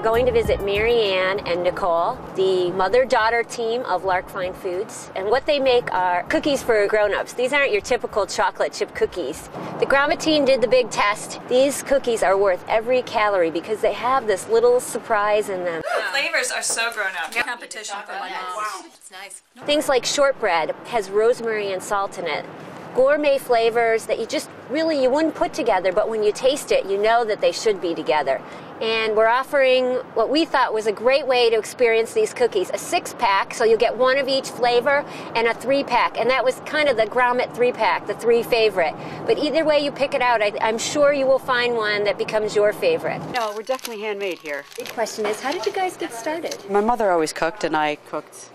going to visit Mary Ann and Nicole, the mother-daughter team of Lark Fine Foods. And what they make are cookies for grown-ups. These aren't your typical chocolate chip cookies. The Grommet team did the big test. These cookies are worth every calorie because they have this little surprise in them. The flavors are so grown up. Competition for my mom. Wow. It's nice. Things like shortbread has rosemary and salt in it. Gourmet flavors that you wouldn't put together, but when you taste it, you know that they should be together. And we're offering what we thought was a great way to experience these cookies, a 6-pack, so you'll get one of each flavor, and a 3-pack. And that was kind of the Grommet 3-pack, the 3 favorite. But either way you pick it out, I'm sure you will find one that becomes your favorite. No, we're definitely handmade here. The question is, how did you guys get started? My mother always cooked, and I cooked,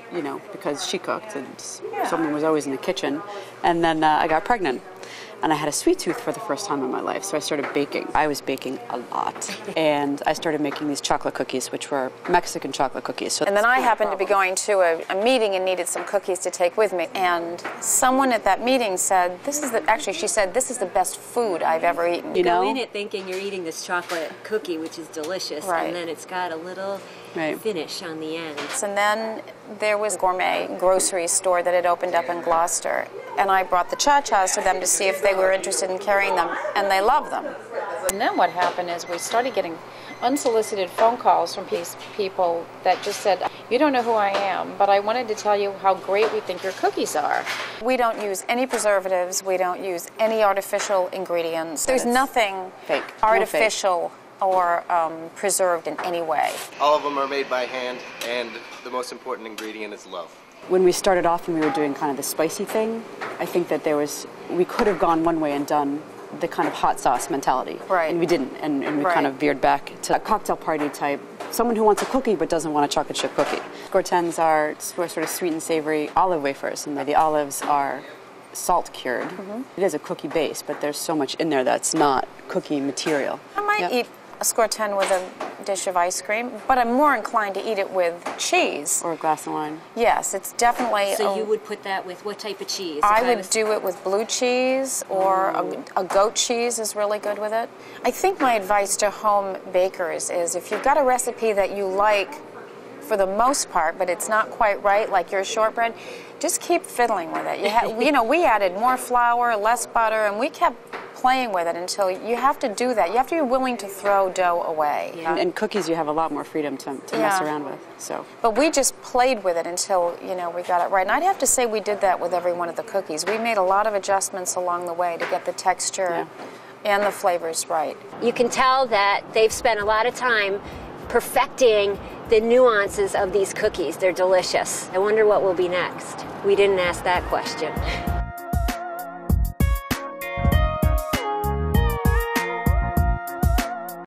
because she cooked, and someone was always in the kitchen. And then I got pregnant. And I had a sweet tooth for the first time in my life, so I started baking. I was baking a lot. And I started making these chocolate cookies, which were Mexican chocolate cookies. And then I happened to be going to a meeting and needed some cookies to take with me. And someone at that meeting said, she said, this is the best food I've ever eaten. You go in it thinking you're eating this chocolate cookie, which is delicious, right. And then it's got a little finish on the end. And then there was Gourmet grocery store that had opened up in Gloucester. And I brought the cha-chas to them to see if they were interested in carrying them, and they love them. And then what happened is we started getting unsolicited phone calls from these people that just said, you don't know who I am, but I wanted to tell you how great we think your cookies are. We don't use any preservatives. We don't use any artificial ingredients. There's nothing fake. artificial or preserved in any way. All of them are made by hand, and the most important ingredient is love. When we started off and we were doing kind of the spicy thing, I think that we could have gone one way and done the kind of hot sauce mentality. Right. And we didn't, and we kind of veered back to a cocktail party type, someone who wants a cookie but doesn't want a chocolate chip cookie. Scortens are sort of sweet and savory olive wafers, and the olives are salt cured. Mm-hmm. It is a cookie base, but there's so much in there that's not cookie material. I might eat a Scorten with a dish of ice cream, but I'm more inclined to eat it with cheese. Or a glass of wine. Yes, it's definitely... So you would put that with what type of cheese? I would do it with blue cheese, or a goat cheese is really good with it. I think my advice to home bakers is if you've got a recipe that you like for the most part, but it's not quite right, like your shortbread, just keep fiddling with it. We added more flour, less butter, and we kept playing with it until you have to do that. You have to be willing to throw dough away. Yeah. And cookies you have a lot more freedom to mess around with. So. But we just played with it until, we got it right. And I'd have to say we did that with every one of the cookies. We made a lot of adjustments along the way to get the texture and the flavors right. You can tell that they've spent a lot of time perfecting the nuances of these cookies. They're delicious. I wonder what will be next. We didn't ask that question.